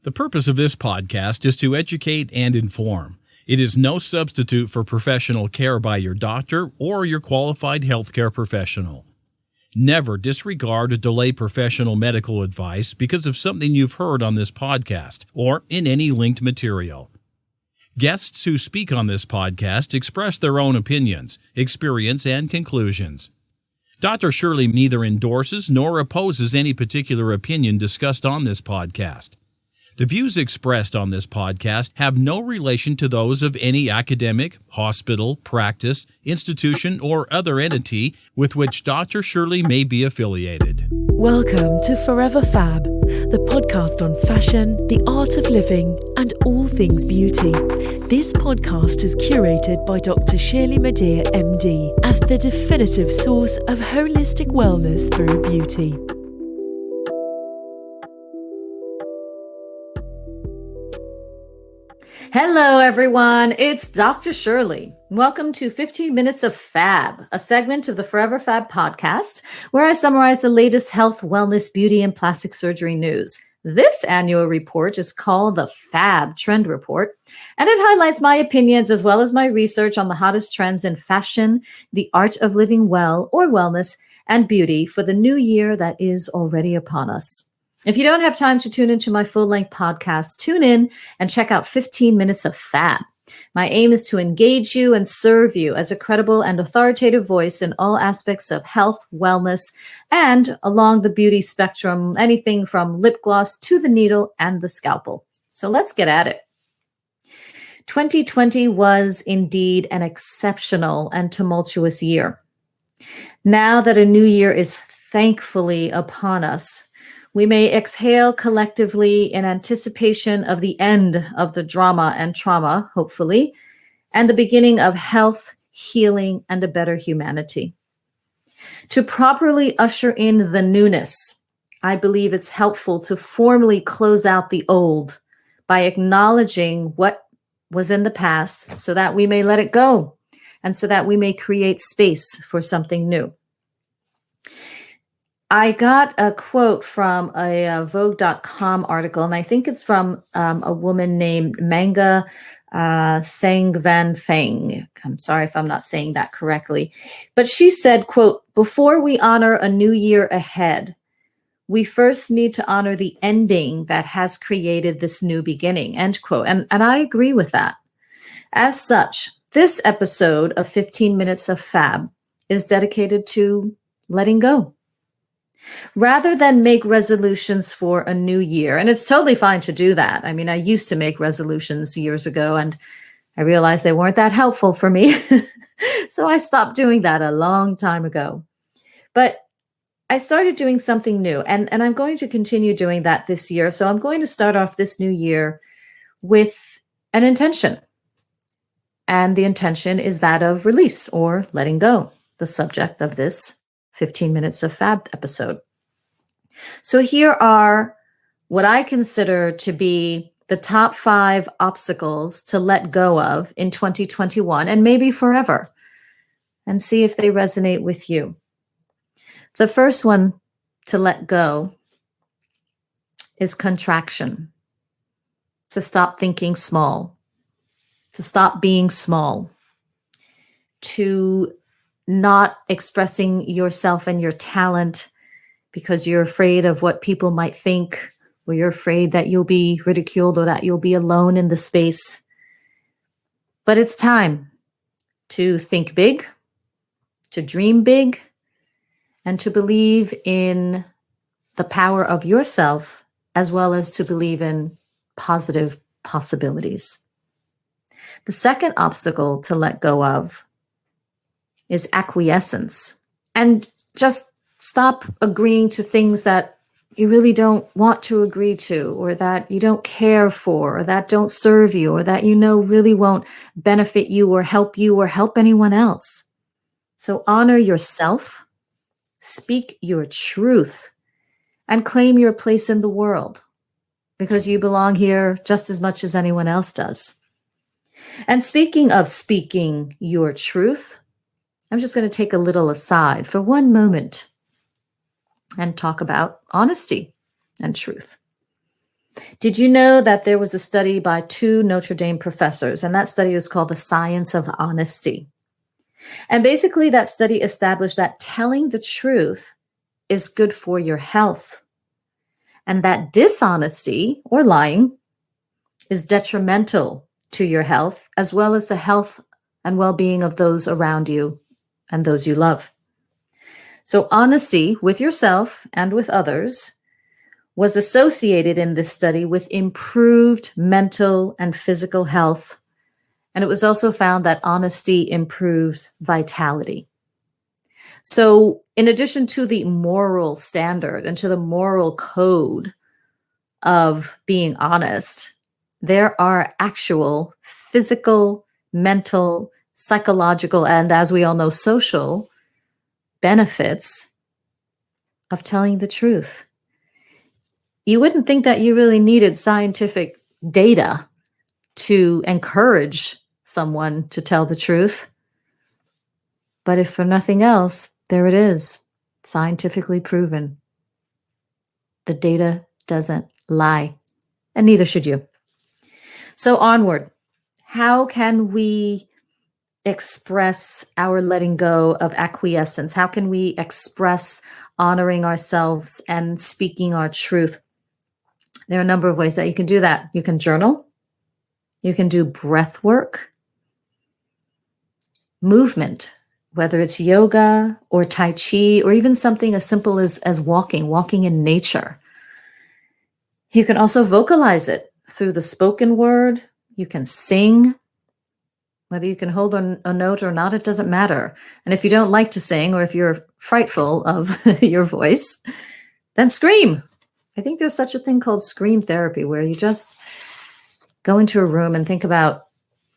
The purpose of this podcast is to educate and inform. It is no substitute for professional care by your doctor or your qualified healthcare professional. Never disregard or delay professional medical advice because of something you've heard on this podcast or in any linked material. Guests who speak on this podcast express their own opinions, experience, and conclusions. Dr. Shirley neither endorses nor opposes any particular opinion discussed on this podcast. The views expressed on this podcast have no relation to those of any academic, hospital, practice, institution, or other entity with which Dr. Shirley may be affiliated. Welcome to Forever Fab, the podcast on fashion, the art of living, and all things beauty. This podcast is curated by Dr. Shirley Madhere, MD, as the definitive source of holistic wellness through beauty. Hello, everyone. It's Dr. Shirley. Welcome to 15 Minutes of FAB, a segment of the Forever Fab podcast, where I summarize the latest health, wellness, beauty, and plastic surgery news. This annual report is called the FAB Trend Report, and it highlights my opinions as well as my research on the hottest trends in fashion, the art of living well or wellness, and beauty for the new year that is already upon us. If you don't have time to tune into my full-length podcast, tune in and check out 15 Minutes of FAB. My aim is to engage you and serve you as a credible and authoritative voice in all aspects of health, wellness, and along the beauty spectrum, anything from lip gloss to the needle and the scalpel. So let's get at it. 2020 was indeed an exceptional and tumultuous year. Now that a new year is thankfully upon us, we may exhale collectively in anticipation of the end of the drama and trauma, hopefully, and the beginning of health, healing, and a better humanity. To properly usher in the newness, I believe it's helpful to formally close out the old by acknowledging what was in the past so that we may let it go and so that we may create space for something new. I got a quote from a Vogue.com article, and I think it's from a woman named Manga Sangvan Feng. I'm sorry if I'm not saying that correctly. But she said, quote, "Before we honor a new year ahead, we first need to honor the ending that has created this new beginning," end quote. And I agree with that. As such, this episode of 15 Minutes of FAB is dedicated to letting go. Rather than make resolutions for a new year, and it's totally fine to do that. I mean, I used to make resolutions years ago, and I realized they weren't that helpful for me. So I stopped doing that a long time ago. But I started doing something new, and I'm going to continue doing that this year. So I'm going to start off this new year with an intention. And the intention is that of release or letting go, the subject of this 15 Minutes of FAB episode. So here are what I consider to be the top 5 obstacles to let go of in 2021 and maybe forever, and see if they resonate with you. The first one to let go is contraction, to stop thinking small, to stop being small, to not expressing yourself and your talent because you're afraid of what people might think, or you're afraid that you'll be ridiculed or that you'll be alone in the space. But it's time to think big, to dream big, and to believe in the power of yourself, as well as to believe in positive possibilities. The second obstacle to let go of is acquiescence, and just stop agreeing to things that you really don't want to agree to, or that you don't care for, or that don't serve you, or that you know really won't benefit you or help anyone else. So honor yourself, speak your truth, and claim your place in the world, because you belong here just as much as anyone else does. And speaking of speaking your truth, I'm just going to take a little aside for one moment and talk about honesty and truth. Did you know that there was a study by 2 Notre Dame professors, and that study was called The Science of Honesty? And basically, that study established that telling the truth is good for your health, and that dishonesty or lying is detrimental to your health, as well as the health and well-being of those around you and those you love. So honesty with yourself and with others was associated in this study with improved mental and physical health. And it was also found that honesty improves vitality. So in addition to the moral standard and to the moral code of being honest, there are actual physical, mental, psychological, and as we all know, social benefits of telling the truth. You wouldn't think that you really needed scientific data to encourage someone to tell the truth. But if for nothing else, there it is, scientifically proven. The data doesn't lie, and neither should you. So onward, how can we express our letting go of acquiescence? How can we express honoring ourselves and speaking our truth? There are a number of ways that you can do that. You can journal. You can do breath work, movement, whether it's yoga or Tai Chi, or even something as simple as walking in nature. You can also vocalize it through the spoken word. You can sing. Whether you can hold a note or not, it doesn't matter. And if you don't like to sing, or if you're frightful of your voice, then scream. I think there's such a thing called scream therapy, where you just go into a room and think about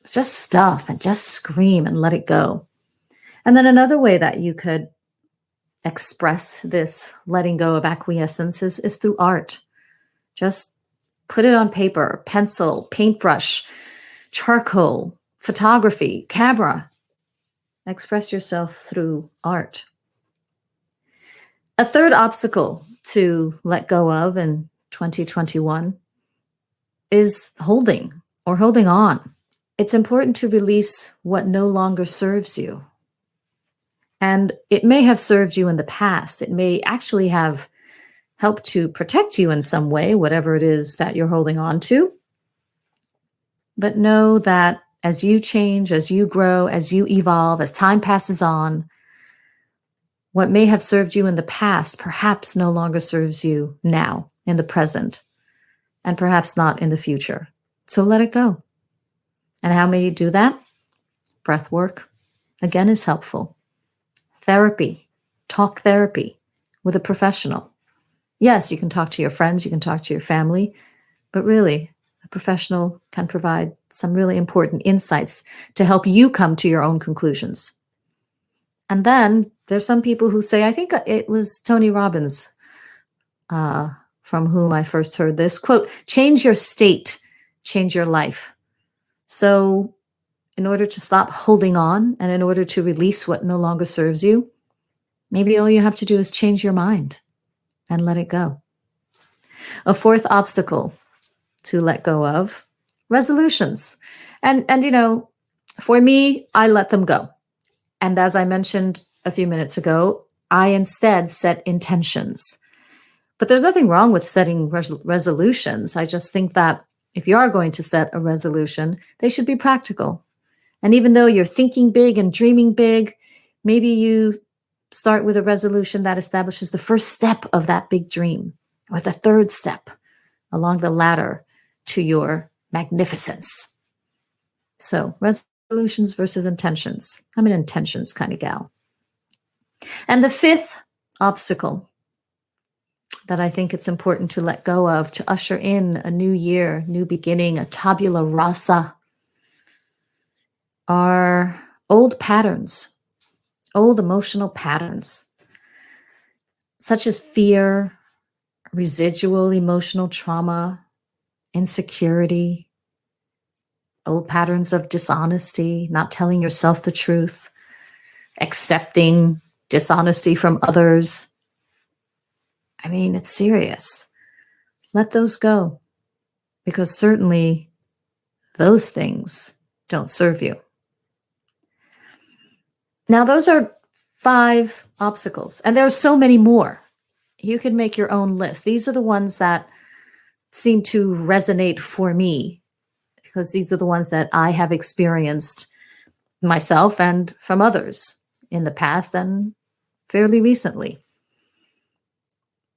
just stuff and just scream and let it go. And then another way that you could express this letting go of acquiescence is through art. Just put it on paper, pencil, paintbrush, charcoal, photography, camera. Express yourself through art. A third obstacle to let go of in 2021 is holding on. It's important to release what no longer serves you. And it may have served you in the past. It may actually have helped to protect you in some way, whatever it is that you're holding on to. But know that as you change, as you grow, as you evolve, as time passes on, what may have served you in the past perhaps no longer serves you now, in the present, and perhaps not in the future. So let it go. And how may you do that? Breath work, again, is helpful. Therapy, talk therapy with a professional. Yes, you can talk to your friends, you can talk to your family, but really, a professional can provide some really important insights to help you come to your own conclusions. And then there's some people who say, I think it was Tony Robbins from whom I first heard this, quote, change your state, change your life. So in order to stop holding on and in order to release what no longer serves you, maybe all you have to do is change your mind and let it go. A fourth obstacle to let go of, resolutions. And you know, for me, I let them go. And as I mentioned a few minutes ago, I instead set intentions. But there's nothing wrong with setting resolutions. I just think that if you are going to set a resolution, they should be practical. And even though you're thinking big and dreaming big, maybe you start with a resolution that establishes the first step of that big dream, or the third step along the ladder to your magnificence. So resolutions versus intentions. I'm an intentions kind of gal. And the fifth obstacle that I think it's important to let go of to usher in a new year, new beginning, a tabula rasa, are old patterns, old emotional patterns, such as fear, residual emotional trauma, insecurity, old patterns of dishonesty, not telling yourself the truth, accepting dishonesty from others. I mean, it's serious. Let those go. because certainly those things don't serve you. Now, those are 5 obstacles, and there are so many more. You can make your own list. These are the ones that seem to resonate for me, because these are the ones that I have experienced myself and from others in the past and fairly recently.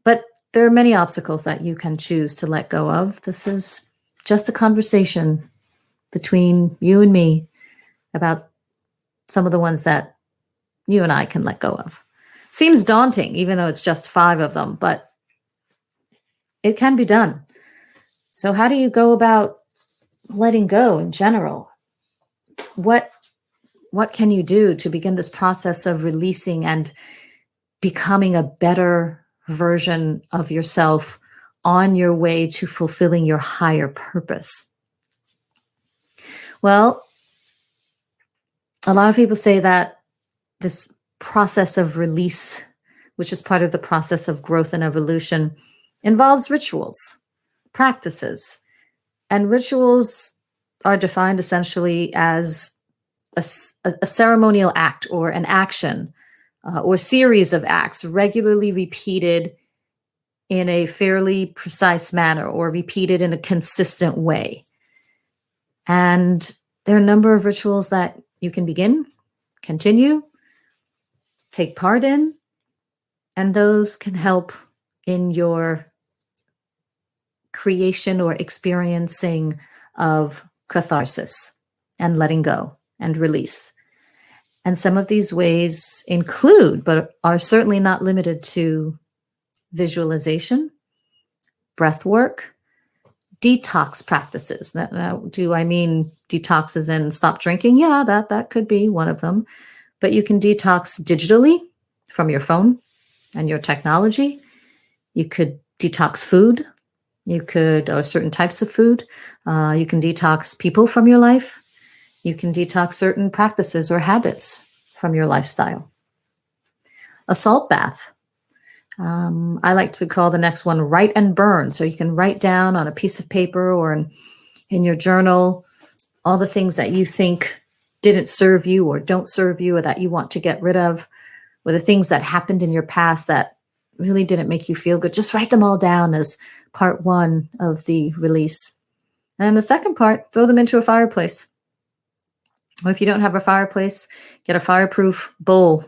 But there are many obstacles that you can choose to let go of. This is just a conversation between you and me about some of the ones that you and I can let go of. Seems daunting, even though it's just 5 of them, but it can be done. So how do you go about letting go in general? What can you do to begin this process of releasing and becoming a better version of yourself on your way to fulfilling your higher purpose? Well, a lot of people say that this process of release, which is part of the process of growth and evolution, involves rituals, practices. And rituals are defined essentially as a ceremonial act or an action or series of acts regularly repeated in a fairly precise manner or repeated in a consistent way. And there are a number of rituals that you can begin, continue, take part in, and those can help in your creation or experiencing of catharsis and letting go and release. And some of these ways include, but are certainly not limited to, visualization, breath work, detox practices. Now, do I mean detox as in stop drinking? Yeah, that could be one of them. But you can detox digitally from your phone and your technology. You could detox food. You could, or certain types of food. You can detox people from your life. You can detox certain practices or habits from your lifestyle. A salt bath. I like to call the next one write and burn. So you can write down on a piece of paper or in your journal all the things that you think didn't serve you or don't serve you or that you want to get rid of, or the things that happened in your past that really didn't make you feel good. Just write them all down as part 1 of the release. And the second part, throw them into a fireplace. Or if you don't have a fireplace, get a fireproof bowl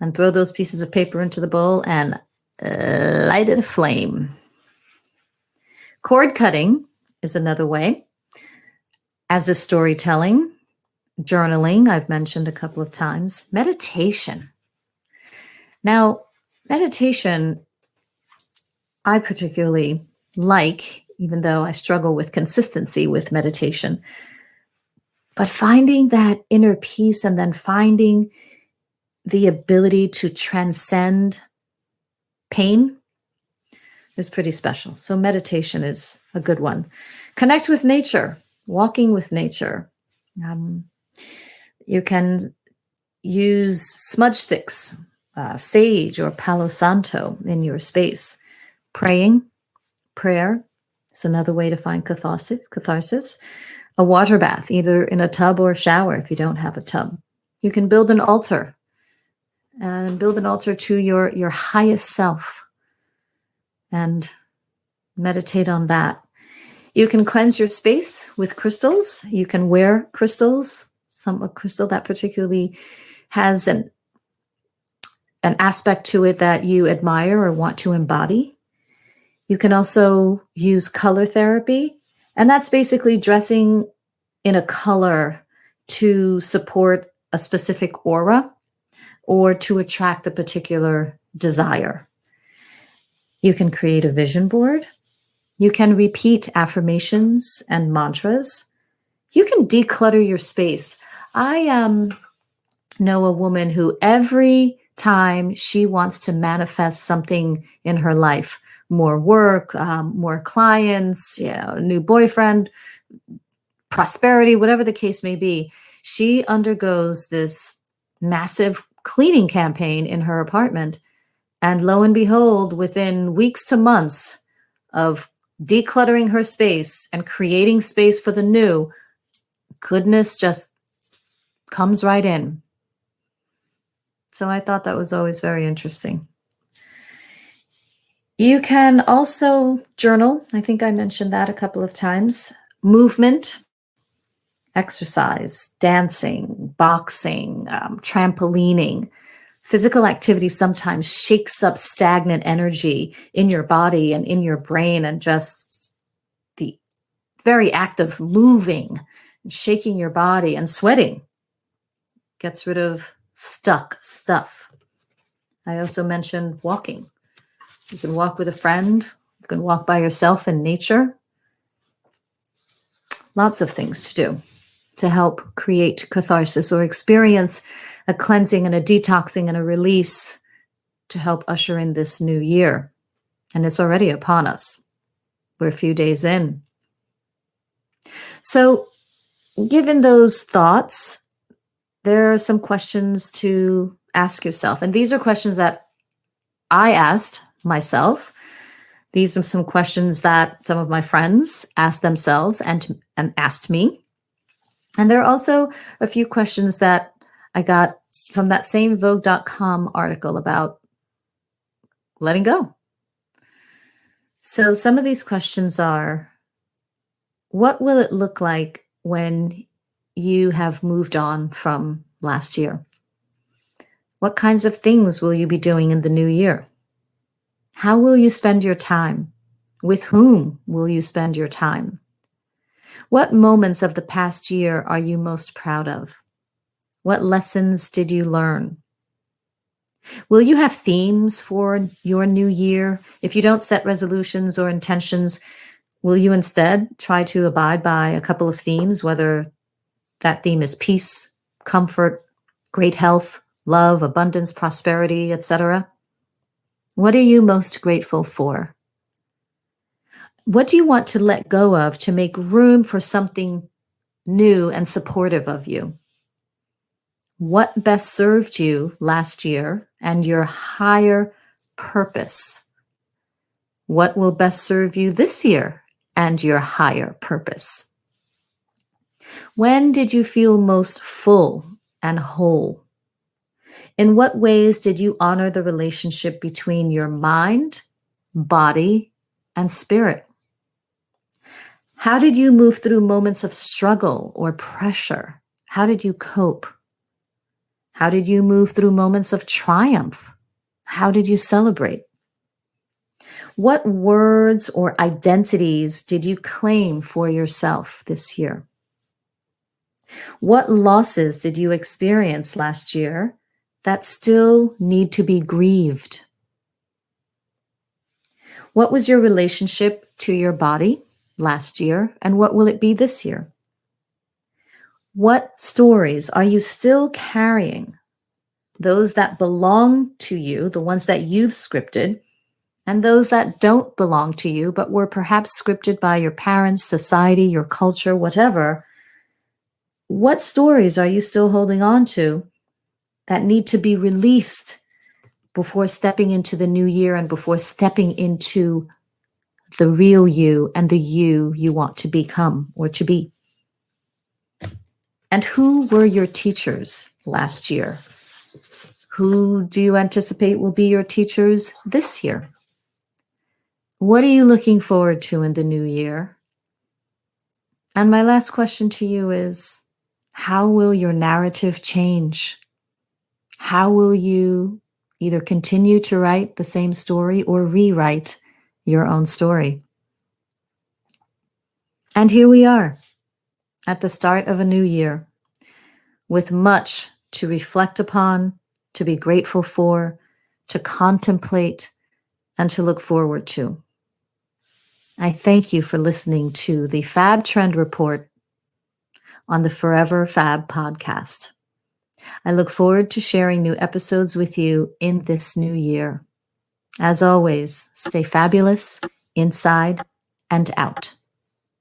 and throw those pieces of paper into the bowl and light it aflame. Cord cutting is another way, as is storytelling, journaling, I've mentioned a couple of times, meditation. Now, meditation, I particularly like, even though I struggle with consistency with meditation, but finding that inner peace and then finding the ability to transcend pain is pretty special. So meditation is a good one. Connect with nature, walking with nature. You can use smudge sticks, sage or Palo Santo in your space. Prayer is another way to find catharsis. A water bath, either in a tub or shower if you don't have a tub. You can build an altar and build an altar to your highest self and meditate on that. You can cleanse your space with crystals. You can wear crystals, a crystal that particularly has an aspect to it that you admire or want to embody. You can also use color therapy, and that's basically dressing in a color to support a specific aura or to attract a particular desire. You can create a vision board. You can repeat affirmations and mantras. You can declutter your space. I know a woman who every time she wants to manifest something in her life, more work, more clients, a new boyfriend, prosperity, whatever the case may be, she undergoes this massive cleaning campaign in her apartment. And lo and behold, within weeks to months of decluttering her space and creating space for the new, goodness just comes right in. So I thought that was always very interesting. You can also journal. I think I mentioned that a couple of times. Movement, exercise, dancing, boxing, trampolining. Physical activity sometimes shakes up stagnant energy in your body and in your brain, and just the very act of moving and shaking your body and sweating gets rid of stuck stuff. I also mentioned walking. You can walk with a friend. You can walk by yourself in nature. Lots of things to do to help create catharsis or experience a cleansing and a detoxing and a release to help usher in this new year. And it's already upon us. We're a few days in. So, given those thoughts, there are some questions to ask yourself. And these are questions that I asked myself. These are some questions that some of my friends asked themselves and asked me. And there are also a few questions that I got from that same Vogue.com article about letting go. So some of these questions are, what will it look like when you have moved on from last year? What kinds of things will you be doing in the new year? How will you spend your time? With whom will you spend your time? What moments of the past year are you most proud of? What lessons did you learn? Will you have themes for your new year? If you don't set resolutions or intentions, will you instead try to abide by a couple of themes, whether that theme is peace, comfort, great health, love, abundance, prosperity, etc.? What are you most grateful for? What do you want to let go of to make room for something new and supportive of you? What best served you last year and your higher purpose? What will best serve you this year and your higher purpose? When did you feel most full and whole? In what ways did you honor the relationship between your mind, body, and spirit? How did you move through moments of struggle or pressure? How did you cope? How did you move through moments of triumph? How did you celebrate? What words or identities did you claim for yourself this year? What losses did you experience last year that still need to be grieved? What was your relationship to your body last year, and what will it be this year? What stories are you still carrying? Those that belong to you, the ones that you've scripted, and those that don't belong to you, but were perhaps scripted by your parents, society, your culture, whatever. What stories are you still holding on to that need to be released before stepping into the new year and before stepping into the real you and the you want to become or to be? And who were your teachers last year? Who do you anticipate will be your teachers this year? What are you looking forward to in the new year? And my last question to you is, how will your narrative change? How will you either continue to write the same story or rewrite your own story? And here we are at the start of a new year with much to reflect upon, to be grateful for, to contemplate, and to look forward to. I thank you for listening to the FAB Trend Report on the Forever Fab podcast. I look forward to sharing new episodes with you in this new year. As always, stay fabulous inside and out.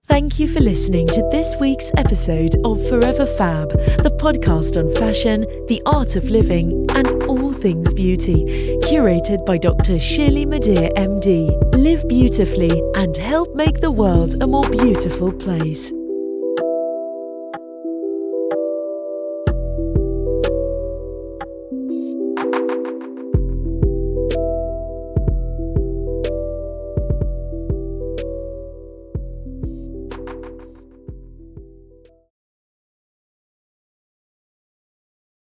Thank you for listening to this week's episode of Forever Fab, the podcast on fashion, the art of living, and all things beauty, curated by Dr. Shirley Madhere, MD. Live beautifully and help make the world a more beautiful place.